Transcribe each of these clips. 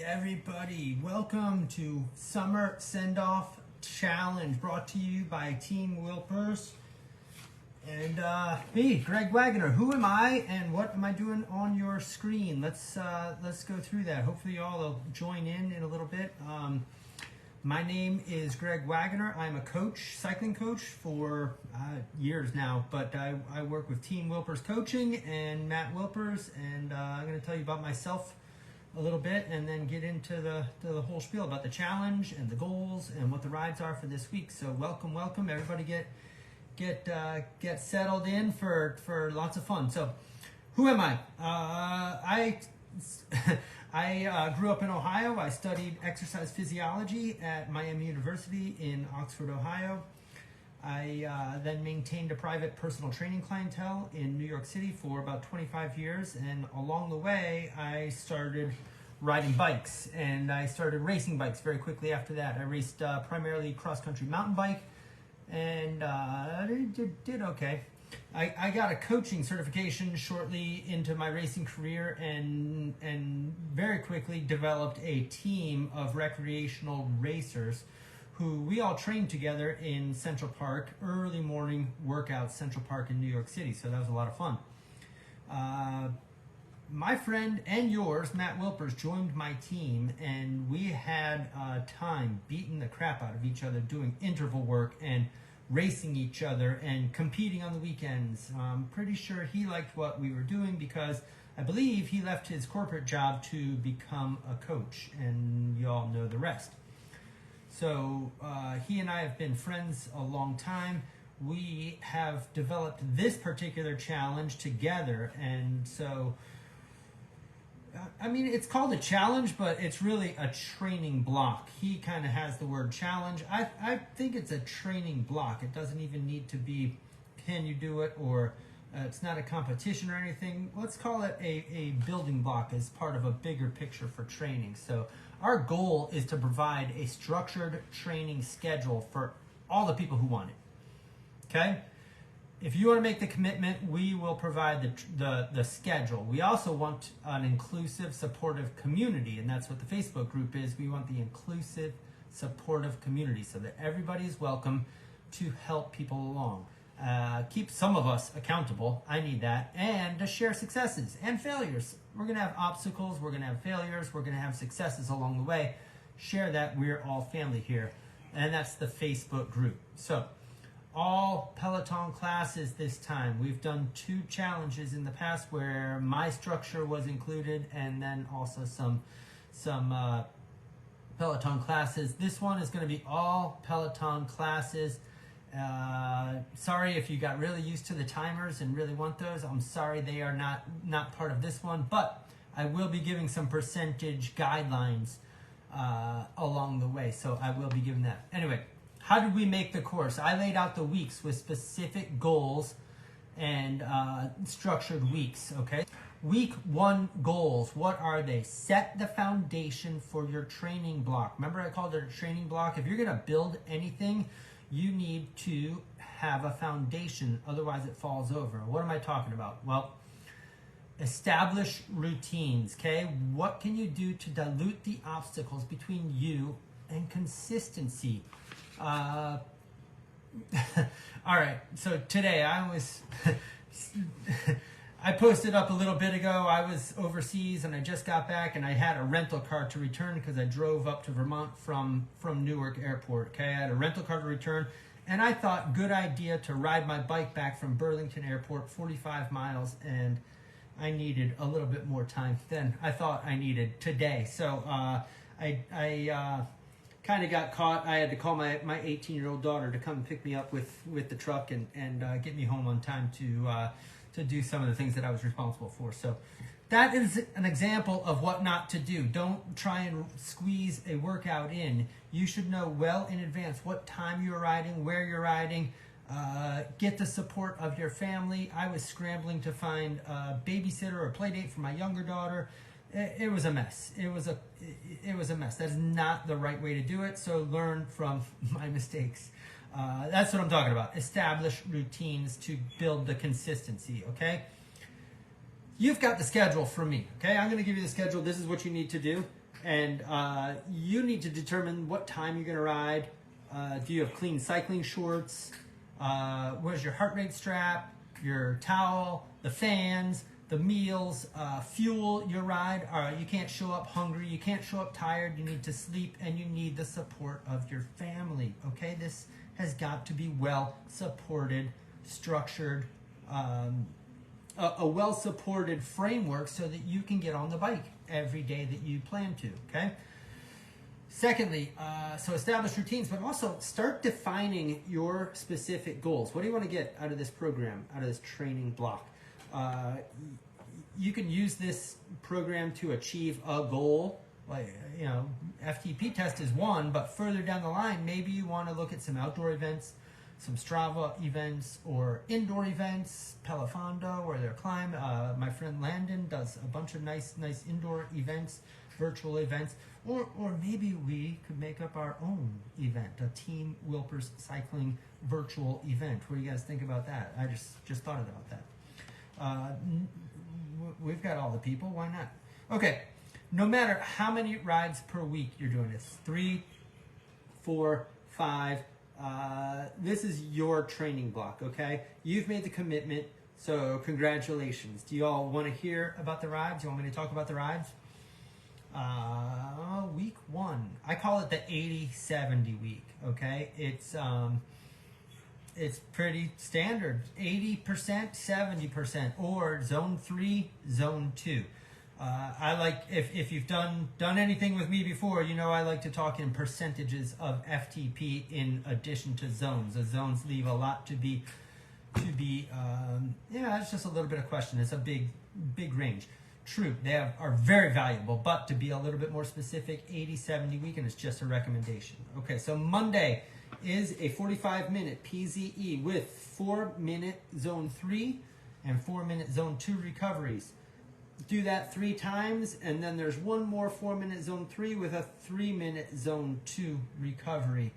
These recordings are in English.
Hey everybody, welcome to Summer Send-Off Challenge brought to you by Team Wilpers and me, Greg Wagner. Who am I and what am I doing on your screen? Let's go through that. Hopefully you all will join in a little bit. My name is Greg Wagner. I'm a coach, cycling coach for years now, but I work with Team Wilpers Coaching and Matt Wilpers, and I'm going to tell you about myself a little bit and then get into the whole spiel about the challenge and the goals and what the rides are for this week. So welcome. Everybody get settled in for lots of fun. So who am I? I grew up in Ohio. I studied exercise physiology at Miami University in Oxford, Ohio. I then maintained a private personal training clientele in New York City for about 25 years. And along the way, I started riding bikes and I started racing bikes very quickly after that. I raced primarily cross-country mountain bike and did okay. I got a coaching certification shortly into my racing career and very quickly developed a team of recreational racers who we all trained together in Central Park, early morning workouts, Central Park in New York City. So that was a lot of fun. My friend and yours, Matt Wilpers, joined my team, and we had time beating the crap out of each other, doing interval work and racing each other and competing on the weekends. I'm pretty sure he liked what we were doing because I believe he left his corporate job to become a coach, and you all know the rest. So he and I have been friends a long time. We have developed this particular challenge together, and so I mean, it's called a challenge, but it's really a training block. He kind of has the word challenge. I think it's a training block. It doesn't even need to be, can you do it, or it's not a competition or anything. Let's call it a building block as part of a bigger picture for training. So our goal is to provide a structured training schedule for all the people who want it, okay? If you want to make the commitment, we will provide the schedule. We also want an inclusive, supportive community, and that's what the Facebook group is. We want the inclusive, supportive community so that everybody is welcome to help people along. Keep some of us accountable. I need that. And to share successes and failures. We're going to have obstacles. We're going to have failures. We're going to have successes along the way. Share that. We're all family here. And that's the Facebook group. So all Peloton classes this time. We've done 2 challenges in the past where my structure was included and then also some Peloton classes. This one is going to be all Peloton classes. Sorry if you got really used to the timers and really want those. I'm sorry they are not part of this one, but I will be giving some percentage guidelines along the way, so I will be giving that. Anyway, how did we make the course? I laid out the weeks with specific goals and structured weeks, okay? Week 1 goals, what are they? Set the foundation for your training block. Remember I called it a training block? If you're gonna build anything, you need to have a foundation, otherwise it falls over. What am I talking about? Well, establish routines, okay? What can you do to dilute the obstacles between you and consistency? All right, so today I posted up a little bit ago. I was overseas and I just got back and I had a rental car to return because I drove up to Vermont from Newark Airport. Okay, I had a rental car to return and I thought good idea to ride my bike back from Burlington Airport, 45 miles, and I needed a little bit more time than I thought I needed today. So I kind of got caught. I had to call my 18-year-old daughter to come pick me up with the truck and get me home on time to do some of the things that I was responsible for. So that is an example of what not to do. Don't try and squeeze a workout in. You should know well in advance what time you're riding, where you're riding. Get the support of your family. I was scrambling to find a babysitter or a play date for my younger daughter. It was a mess. It was a mess. That is not the right way to do it. So learn from my mistakes. That's what I'm talking about. Establish routines to build the consistency, okay? You've got the schedule from me, okay? I'm going to give you the schedule. This is what you need to do. And you need to determine what time you're going to ride. Do you have clean cycling shorts? Where's your heart rate strap, your towel, the fans, the meals, fuel your ride? You can't show up hungry. You can't show up tired. You need to sleep, and you need the support of your family. Okay, this has got to be well supported, structured, a well supported framework so that you can get on the bike every day that you plan to. Okay. Secondly, so establish routines, but also start defining your specific goals. What do you want to get out of this program, out of this training block? You can use this program to achieve a goal. Like, you know, FTP test is one, but further down the line, maybe you want to look at some outdoor events, some Strava events, or indoor events, Peloton, where they're climb. My friend Landon does a bunch of nice indoor events, virtual events, or maybe we could make up our own event, a Team Wilpers Cycling virtual event. What do you guys think about that? I just thought about that. We've got all the people, why not? Okay, no matter how many rides per week you're doing, it's 3, 4, 5, this is your training block, okay? You've made the commitment, so congratulations. Do you all want to hear about the rides? You want me to talk about the rides? Week 1. I call it the 80-70 week, okay? It's pretty standard. 80%, 70%, or zone 3, zone 2. I like, if you've done anything with me before, you know I like to talk in percentages of FTP in addition to zones. The zones leave a lot to be it's just a little bit of question. It's a big range. True, they are very valuable, but to be a little bit more specific, 80-70 week, and it's just a recommendation. Okay, so Monday is a 45-minute PZE with 4-minute zone 3 and 4-minute zone 2 recoveries. Do that 3 times, and then there's one more 4-minute zone 3 with a 3-minute zone 2 recovery.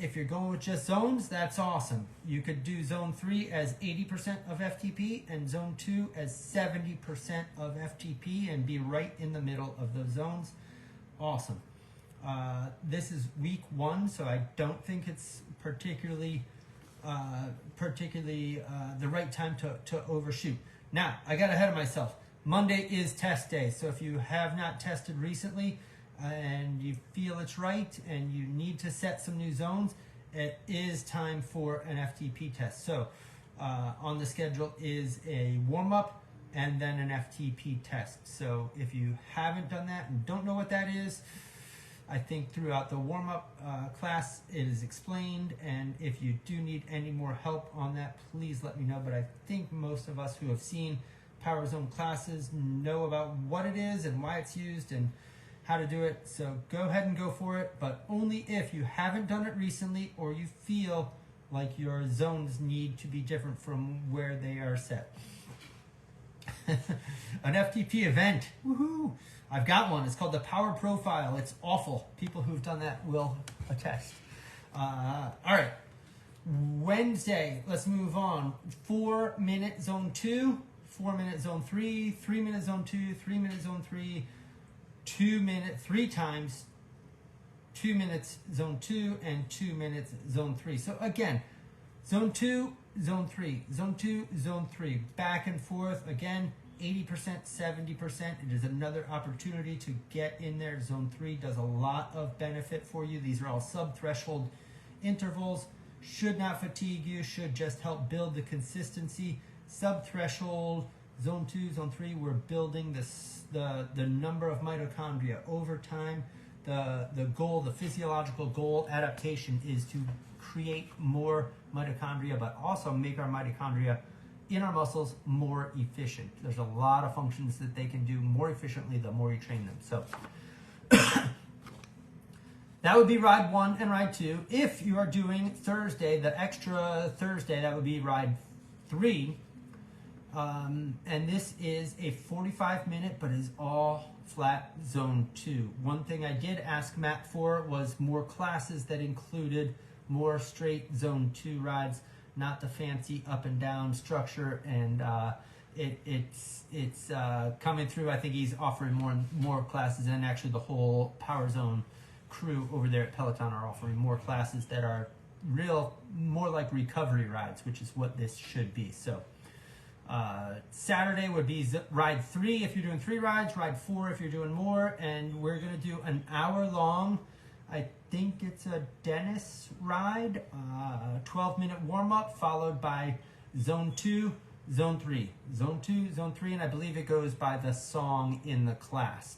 If you're going with just zones, that's awesome. You could do zone 3 as 80% of FTP and zone 2 as 70% of FTP and be right in the middle of those zones. Awesome. This is week 1, so I don't think it's particularly the right time to overshoot. Now, I got ahead of myself. Monday is test day, so if you have not tested recently and you feel it's right and you need to set some new zones, it is time for an FTP test. So on the schedule is a warm-up and then an FTP test. So if you haven't done that and don't know what that is, I think throughout the warm-up class it is explained, and if you do need any more help on that, please let me know. But I think most of us who have seen Power Zone classes know about what it is and why it's used and how to do it. So go ahead and go for it, but only if you haven't done it recently or you feel like your zones need to be different from where they are set. An FTP event, woohoo! I've got one. It's called the Power Profile. It's awful. People who've done that will attest. All right. Wednesday, let's move on. 4-minute zone 2, 4-minute zone 3, 3-minute zone 2, 3-minute zone 3, 2-minute 3 times, 2 minutes zone 2, and 2 minutes zone 3. So again, zone 2, zone 3, zone 2, zone 3, back and forth. Again, 80%, 70%. It is another opportunity to get in there. Zone 3 does a lot of benefit for you. These are all sub-threshold intervals. Should not fatigue you, should just help build the consistency. Sub-threshold, zone 2, zone 3, we're building the number of mitochondria over time. The goal, the physiological goal, adaptation, is to create more mitochondria, but also make our mitochondria in our muscles more efficient. There's a lot of functions that they can do more efficiently the more you train them. So that would be ride 1 and ride 2. If you are doing Thursday, the extra Thursday, that would be ride 3. And this is a 45-minute, but is all flat zone 2. One thing I did ask Matt for was more classes that included more straight zone 2 rides, not the fancy up and down structure and it's coming through. I think he's offering more classes, and actually the whole Power Zone crew over there at Peloton are offering more classes that are more like recovery rides, which is what this should be. So Saturday would be ride 3 if you're doing 3 rides, ride 4 if you're doing more, and we're going to do an hour-long, I think it's a Dennis ride, 12-minute warm-up followed by Zone 2, Zone 3. Zone 2, Zone 3, and I believe it goes by the song in the class.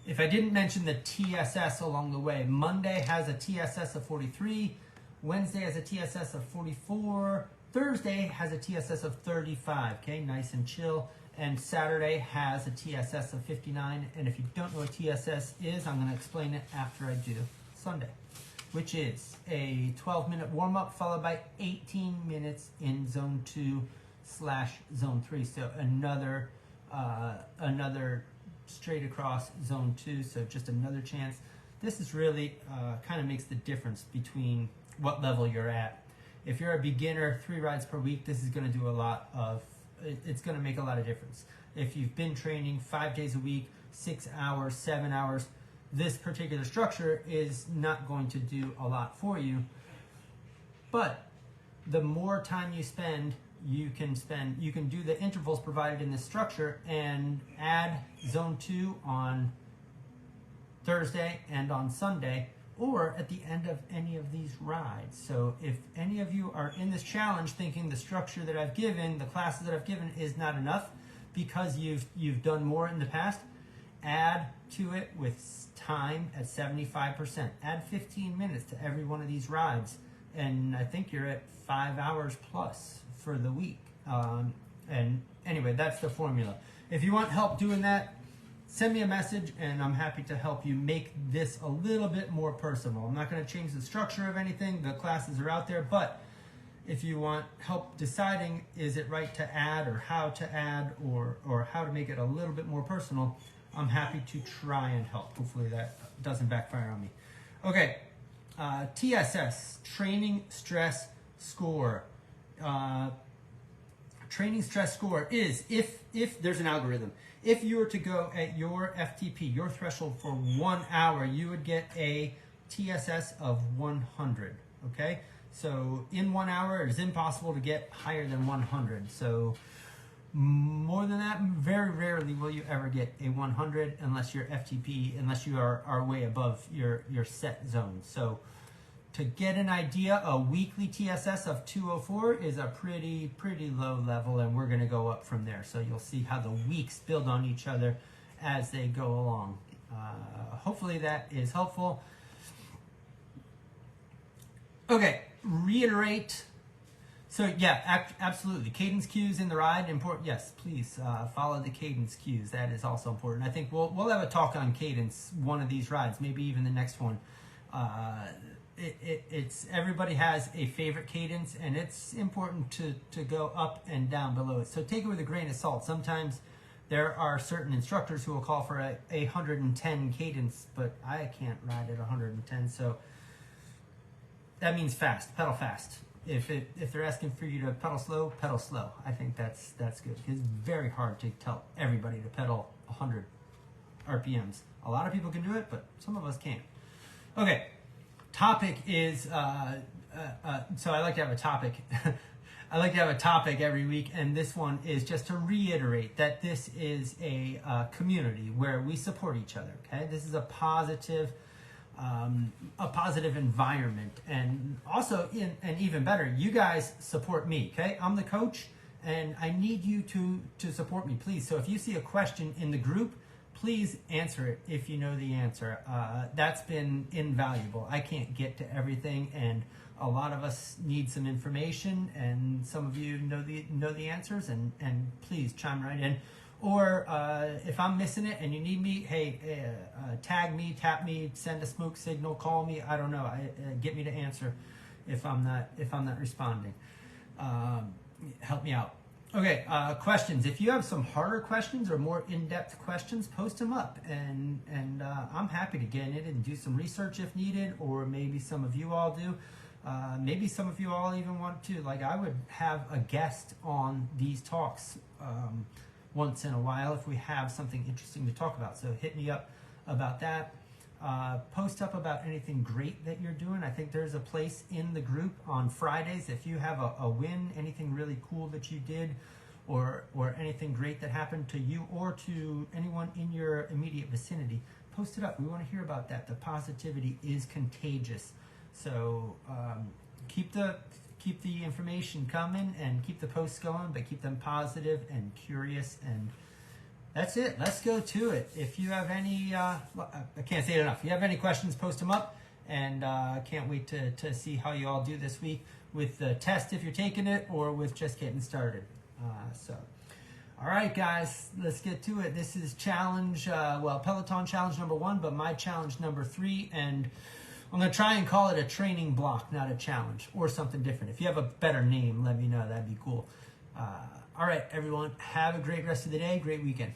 If I didn't mention the TSS along the way, Monday has a TSS of 43, Wednesday has a TSS of 44, Thursday has a TSS of 35, okay, nice and chill, and Saturday has a TSS of 59, and if you don't know what TSS is, I'm going to explain it after I do Sunday, which is a 12-minute warm-up followed by 18 minutes in Zone 2/Zone 3, so another straight across Zone 2, so just another chance. This is really kind of makes the difference between what level you're at. If you're a beginner, 3 rides per week, this is going to do it's going to make a lot of difference. If you've been training 5 days a week, 6 hours, 7 hours, this particular structure is not going to do a lot for you. But the more time you spend, you can do the intervals provided in this structure and add Zone 2 on Thursday and on Sunday, or at the end of any of these rides. So if any of you are in this challenge thinking the structure that I've given, the classes that I've given is not enough because you've done more in the past, add to it with time at 75%. Add 15 minutes to every one of these rides, and I think you're at 5 hours plus for the week. And anyway, that's the formula. If you want help doing that, send me a message and I'm happy to help you make this a little bit more personal. I'm not going to change the structure of anything. The classes are out there, but if you want help deciding is it right to add or how to add or how to make it a little bit more personal, I'm happy to try and help. Hopefully that doesn't backfire on me. Okay, TSS, Training Stress Score. Training stress score is if there's an algorithm. If you were to go at your FTP, your threshold for 1 hour, you would get a TSS of 100. Okay, so in 1 hour, it is impossible to get higher than 100. So more than that, very rarely will you ever get a 100 unless your FTP, unless you are way above your set zone. So to get an idea, a weekly TSS of 204 is a pretty low level, and we're going to go up from there. So you'll see how the weeks build on each other as they go along. Hopefully that is helpful. Okay, reiterate. So yeah, absolutely. Cadence cues in the ride, important. Yes, please follow the cadence cues. That is also important. I think we'll have a talk on cadence one of these rides, maybe even the next one. It's everybody has a favorite cadence, and it's important to go up and down below it. So take it with a grain of salt. Sometimes there are certain instructors who will call for a 110 cadence, but I can't ride at 110. So that means fast, pedal fast. If they're asking for you to pedal slow, pedal slow. I think that's good. It's very hard to tell everybody to pedal 100 RPMs. A lot of people can do it, but some of us can't. Okay. Topic is, so I like to have a topic. I like to have a topic every week, and this one is just to reiterate that this is a community where we support each other, okay? This is a positive environment, and also, and even better, you guys support me, okay? I'm the coach, and I need you to support me, please. So if you see a question in the group, please answer it if you know the answer. That's been invaluable. I can't get to everything, and a lot of us need some information, and some of you know the answers, and please chime right in. Or if I'm missing it and you need me, hey, tag me, tap me, send a smoke signal, call me. I don't know. Get me to answer if I'm not responding. Help me out. Okay, questions. If you have some harder questions or more in-depth questions, post them up, and I'm happy to get in it and do some research if needed, or maybe some of you all do. maybe some of you all even want to, like I would have a guest on these talks once in a while if we have something interesting to talk about. So hit me up about that. Post up about anything great that you're doing. I think there's a place in the group on Fridays. If you have a win, anything really cool that you did, or anything great that happened to you or to anyone in your immediate vicinity, post it up. We want to hear about that. The positivity is contagious. So keep the information coming and keep the posts going, but keep them positive and curious. And that's it. Let's go to it. If you have any, I can't say it enough. If you have any questions, post them up. And I can't wait to see how you all do this week with the test if you're taking it or with just getting started. All right, guys, let's get to it. This is challenge, Peloton challenge number 1, but my challenge number 3. And I'm going to try and call it a training block, not a challenge, or something different. If you have a better name, let me know. That'd be cool. All right, everyone, have a great rest of the day. Great weekend.